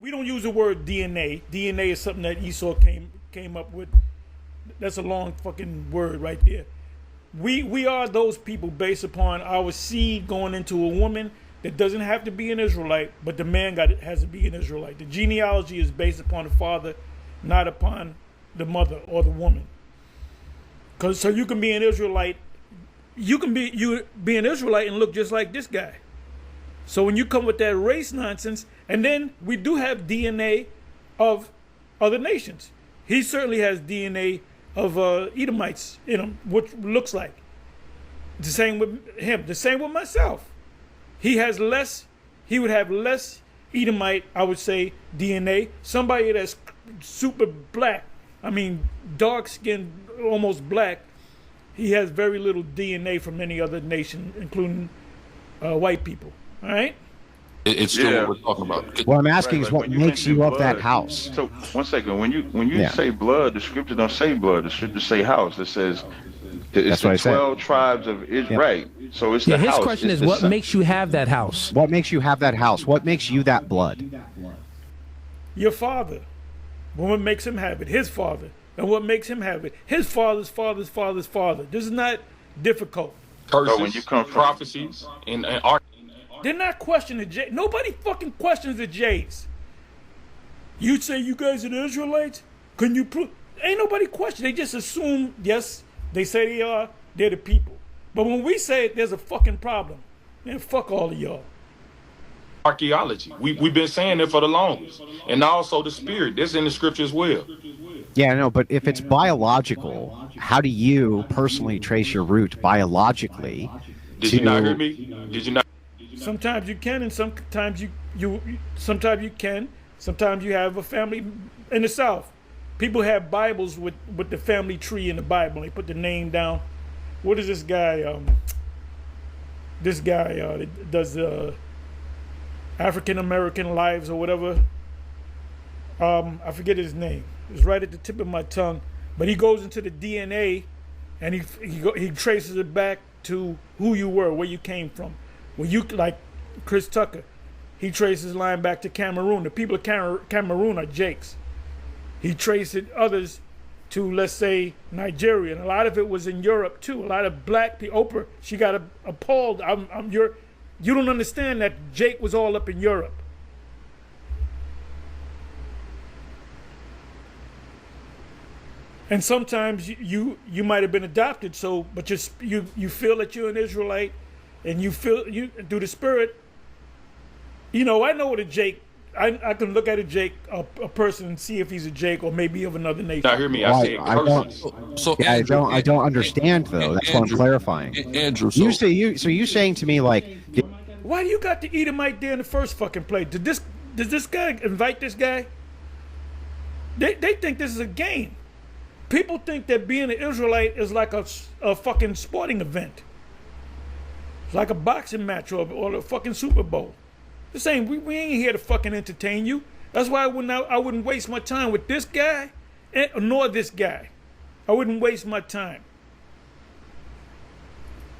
we don't use the word DNA. DNA is something that Esau came up with. That's a long fucking word right there. We are those people based upon our seed going into a woman that doesn't have to be an Israelite, but the man has to be an Israelite. The genealogy is based upon the father, not upon the mother or the woman. So you can be an Israelite, you be an Israelite and look just like this guy. So when you come with that race nonsense, and then we do have DNA of other nations. He certainly has DNA of Edomites in him, which looks like. The same with him. The same with myself. He would have less Edomite, I would say, DNA. Somebody that's super black, I mean dark skinned, almost black, he has very little DNA from any other nation, including white people. All right? It's still what we're talking about. What I'm asking is what makes you of that house. So 1 second, when you say blood, the scripture don't say blood. The scripture say house. It says it's the 12 tribes of Israel. Yep. Right. So it's the his house. His question is what makes you have that house? What makes you have that house? What makes you that blood? Your father. What makes him have it? His father. And what makes him have it? His father's father's father's father. This is not difficult. Curses, when you come from prophecies, and art. They're not questioning the J. Nobody fucking questions the Jays. You say you guys are the Israelites? Can you prove? Ain't nobody question. They just assume, yes, they say they are. They're the people. But when we say it, there's a fucking problem. Man, fuck all of y'all. Archaeology. We've been saying it for the longest. And also the spirit. That's in the scripture as well. Yeah, no, but if it's biological, how do you personally trace your root biologically? Did you not hear me? Did you not? Sometimes you can, and sometimes you sometimes you can. Sometimes you have a family in the South. People have Bibles with the family tree in the Bible. They put the name down. What is this guy? This guy that does African American Lives or whatever. I forget his name. It's right at the tip of my tongue. But he goes into the DNA, and he traces it back to who you were, where you came from. Well, you like Chris Tucker, he traces his line back to Cameroon. The people of Cameroon are Jakes. He traced others to, let's say, Nigeria, and a lot of it was in Europe too. A lot of black people. Oprah, she got appalled. You don't understand that Jake was all up in Europe. And sometimes you might have been adopted, but you feel that you're an Israelite. And you feel through the spirit, I know what a Jake. I can look at a Jake, a person, and see if he's a Jake or maybe of another nation. Now hear me. I said I don't understand though. That's what I'm clarifying. Andrew, you saying to me like, why do you got the Edomite there in the first fucking place? Does this guy invite this guy? They think this is a game. People think that being an Israelite is like a fucking sporting event. Like a boxing match or a fucking Super Bowl. This ain't we ain't here to fucking entertain you. That's why I wouldn't waste my time with this guy nor this guy. I wouldn't waste my time.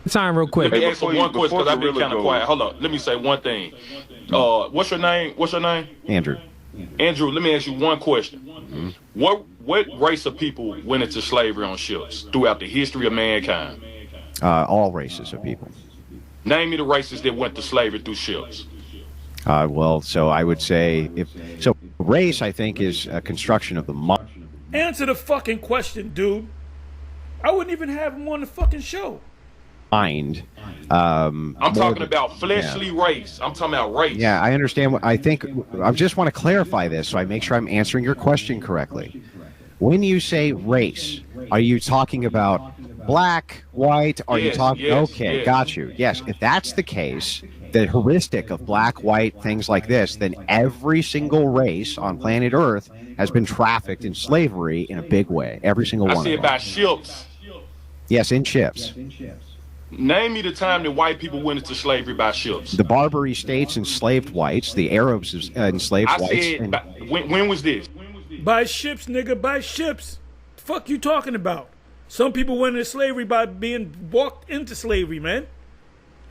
Time real quick. Let me answer one question because I've been kind of quiet. Hold on. Let me say one thing. What's your name? Andrew. Andrew, let me ask you one question. Mm-hmm. What race of people went into slavery on ships throughout the history of mankind? All races of people. Name me the races that went to slavery through ships. So I would say race, I think, is a construction of the mind. Answer the fucking question, dude. I wouldn't even have him on the fucking show. Mind. I'm talking about fleshly race. I'm talking about race. Yeah, I understand. I just want to clarify this so I make sure I'm answering your question correctly. When you say race, are you talking about black, white? Are you talking? Okay, got you. Yes, if that's the case, the heuristic of black, white, things like this, then every single race on planet Earth has been trafficked in slavery in a big way. Every single one. I see about ships. Yes, in ships. Name me the time that white people went into slavery by ships. The Barbary states enslaved whites. The Arabs enslaved whites. When was this? By ships, nigga, by ships. The fuck you talking about? Some people went into slavery by being walked into slavery, man.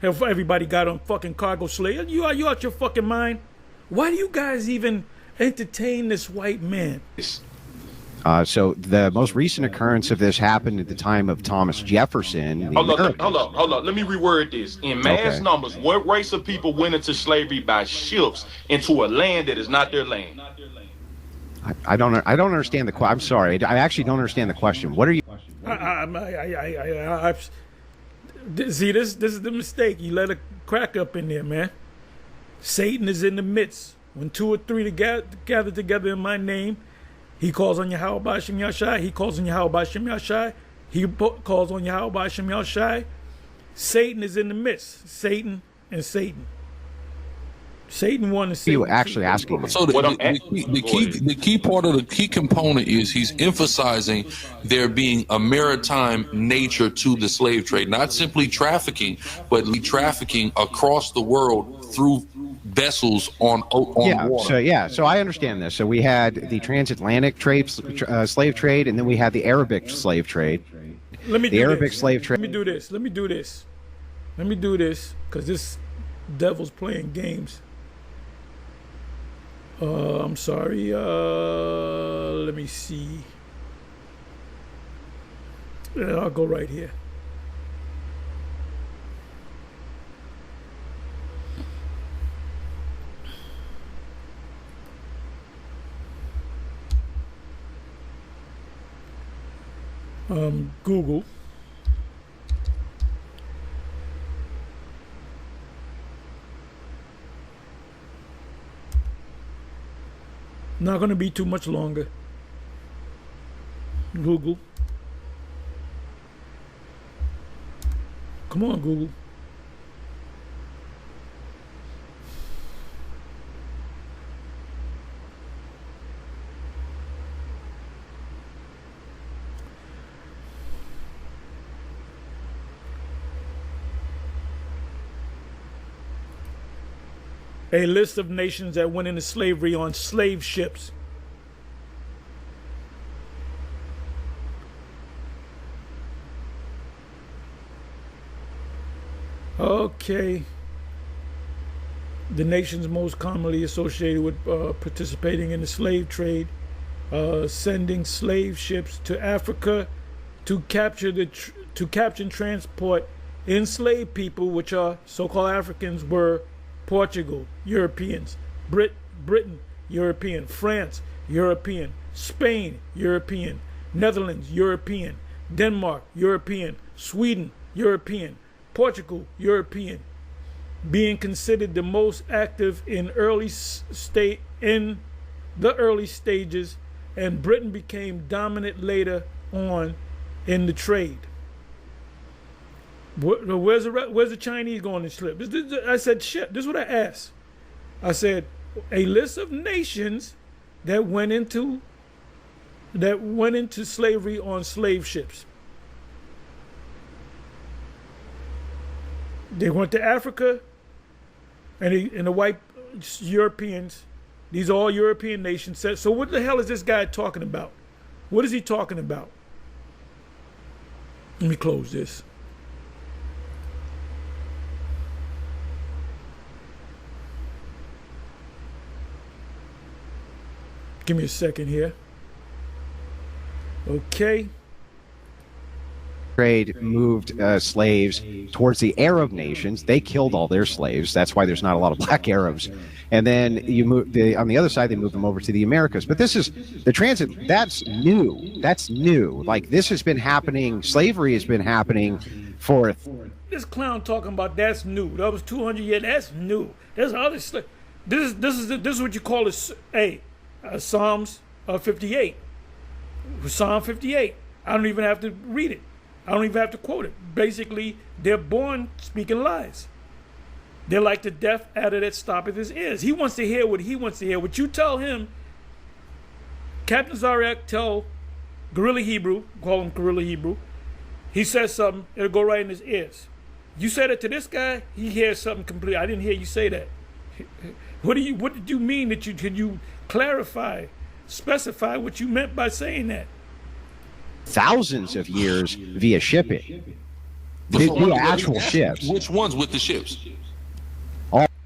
Everybody got on fucking cargo slave. You out your fucking mind? Why do you guys even entertain this white man. So the most recent occurrence of this happened at the time of Thomas Jefferson. Hold on. Let me reword this. In mass numbers, what race of people went into slavery by ships into a land that is not their land? I don't understand the question. I'm sorry. I actually don't understand the question. What are you? See, this is the mistake. You let a crack up in there, man. Satan is in the midst. When 2 or 3 gather together in my name, he calls on Yahweh B'Shem Yahshai. He calls on Yahweh B'Shem Yahshai. He calls on Yahweh B'Shem Yahshai. Satan is in the midst. Satan and Satan. Satan won and Satan. You actually asking me? So the key part of the key component is he's emphasizing there being a maritime nature to the slave trade, not simply trafficking, but trafficking across the world through vessels on water. So I understand this. So we had the transatlantic slave trade, and then we had the Arabic slave trade. Let me slave trade. Let me do this, because this devil's playing games. I'm sorry. Let me see. I'll go right here. Google. Not going to be too much longer. Google. Come on, Google. A list of nations that went into slavery on slave ships. Okay. The nations most commonly associated with participating in the slave trade, sending slave ships to Africa to capture and transport enslaved people, which are so-called Africans, were Portugal, Europeans, Britain, European, France, European, Spain, European, Netherlands, European, Denmark, European, Sweden, European, Portugal, European, being considered the most active in the early stages, and Britain became dominant later on in the trade. Where's the Chinese going to slip? I said, shit, this is what I asked. I said, a list of nations that went into slavery on slave ships. They went to Africa, and the white Europeans, these are all European nations, said, so what the hell is this guy talking about? What is he talking about? Let me close this. Give me a second here. Okay. Trade moved slaves towards the Arab nations. They killed all their slaves. That's why there's not a lot of black Arabs. And then you move on the other side, they moved them over to the Americas. But this is the transit. That's new. That's new. Like, this has been happening. Slavery has been happening for. This clown talking about that's new. That was 200 years. That's new. There's other. This is what you call Psalms 58. Psalm 58. I don't even have to read it. I don't even have to quote it. Basically, they're born speaking lies. They're like the deaf adder that stoppeth his ears. He wants to hear what he wants to hear. What you tell him, Captain Zarek tell Gorilla Hebrew, call him Gorilla Hebrew, he says something, it'll go right in his ears. You said it to this guy, he hears something completely. I didn't hear you say that. What did you mean that could you clarify, specify what you meant by saying that? Thousands of years via shipping. The actual ships. Which ones with the ships?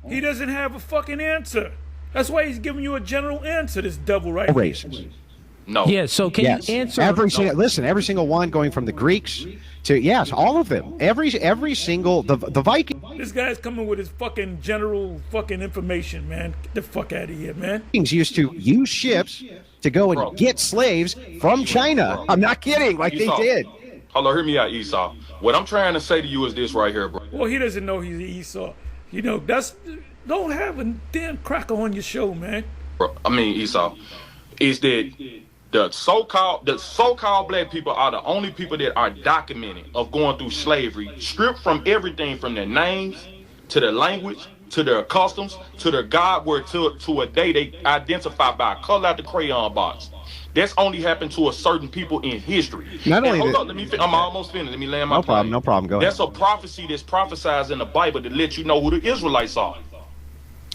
He doesn't have a fucking answer. That's why he's giving you a general answer, this devil right here. Races. No. Yeah, so can Yes. you answer? Every single one, going from the Greeks to, yes, all of them. Every single, the Vikings This guy's coming with his fucking general fucking information, man. Get the fuck out of here, man. used to use ships to go and get slaves from China. I'm not kidding, like Esau. they did. Hold on, hear me out, Esau. What I'm trying to say to you is this right here, bro. Well, he doesn't know he's Esau. You know, don't have a damn cracker on your show, man. I mean, Esau, is that the so-called black people are the only people that are documented of going through slavery, stripped from everything from their names to their language to their customs to their God word to a day they identify by color out the crayon box. That's only happened to a certain people in history. Not only hold on, I'm almost finished. Let me land my plane. No problem. Go ahead. That's a prophecy that's prophesied in the Bible to let you know who the Israelites are.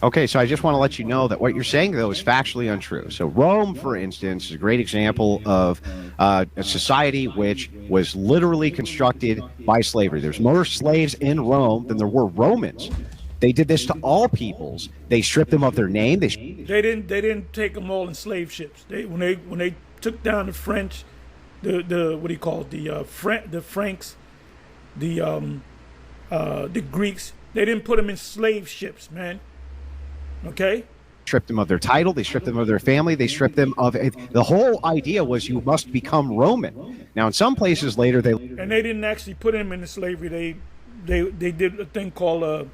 Okay, so I just want to let you know that what you're saying, though, is factually untrue. So Rome, for instance, is a great example of a society which was literally constructed by slavery. There's more slaves in Rome than there were Romans. They did this to all peoples. They stripped them of their name. They didn't take them all in slave ships. When they took down the French, the what do you call it? The Franks, the Greeks. They didn't put them in slave ships, man. Okay. Stripped them of their title. They stripped them of their family. They stripped them of the whole idea was you must become Roman. Now, in some places later, they didn't actually put them into slavery. They did a thing called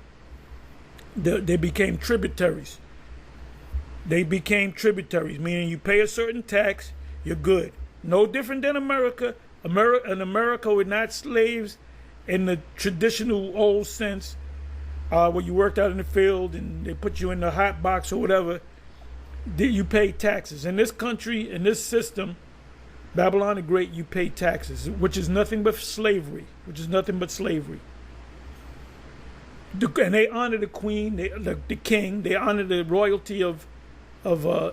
they became tributaries. They became tributaries, meaning you pay a certain tax, you're good. No different than America. In America, we're not slaves in the traditional old sense. Where you worked out in the field and they put you in the hot box or whatever, you pay taxes. In this country, in this system, Babylon the Great, you pay taxes, which is nothing but slavery. And they honor the queen, the king, they honor the royalty of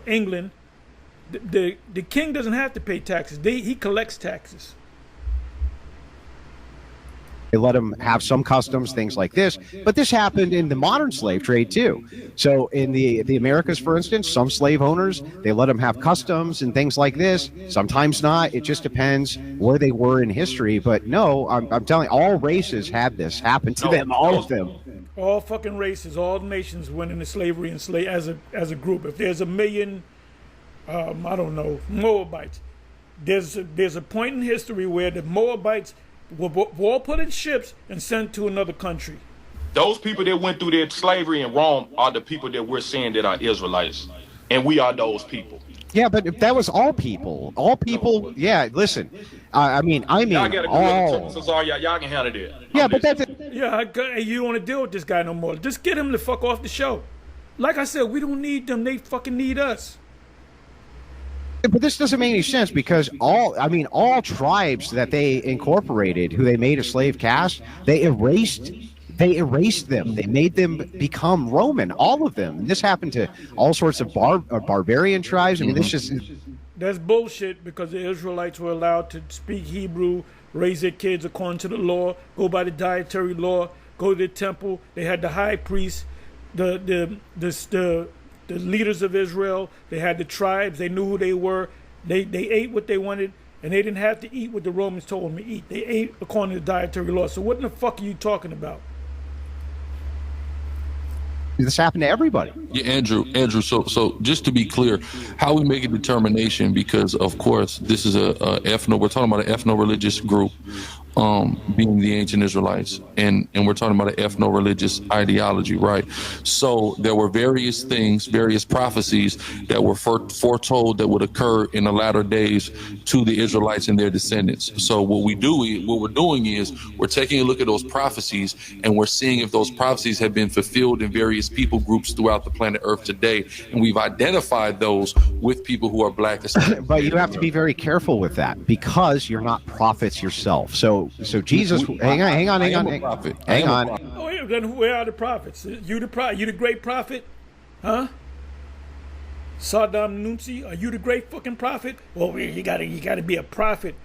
England. The king doesn't have to pay taxes. He collects taxes. They let them have some customs, things like this. But this happened in the modern slave trade, too. So in the Americas, for instance, some slave owners, they let them have customs and things like this. Sometimes not. It just depends where they were in history. But no, I'm telling you, all races had this happen to them, all of them. All fucking races, all nations went into slavery and as a group. If there's a million, I don't know, Moabites, there's a point in history where the Moabites were all put in ships and sent to another country. Those people that went through their slavery in Rome are the people that we're saying that are Israelites, and we are those people. Yeah, but if that was all people. All people. Yeah, listen. I mean, y'all gotta all. Y'all can handle that. Yeah, but that's it. Yeah, you don't want to deal with this guy no more. Just get him the fuck off the show. Like I said, we don't need them. They fucking need us. But this doesn't make any sense because all tribes that they incorporated, who they made a slave caste, they erased them. They made them become Roman, all of them. And this happened to all sorts of barbarian tribes. I mean, this just... That's bullshit because the Israelites were allowed to speak Hebrew, raise their kids according to the law, go by the dietary law, go to the temple. They had the high priest, the leaders of Israel. They had the tribes. They knew who they were. They ate what they wanted, and they didn't have to eat what the Romans told them to eat. They ate according to the dietary law. So what in the fuck are you talking about? This happened to everybody. Yeah, Andrew. So just to be clear, how we make a determination, because of course this is we're talking about an ethno-religious group, being the ancient Israelites, and we're talking about an ethno-religious ideology, right? So there were various things, various prophecies that were foretold that would occur in the latter days to the Israelites and their descendants. So what we're doing is we're taking a look at those prophecies and we're seeing if those prophecies have been fulfilled in various people groups throughout the planet Earth today, and we've identified those with people who are black. But you have to be very careful with that because you're not prophets yourself. So Jesus, hang on. Oh, yeah, then where are the prophets? You the great prophet, huh? Saddam Nunsi, are you the great fucking prophet? Well, you gotta be a prophet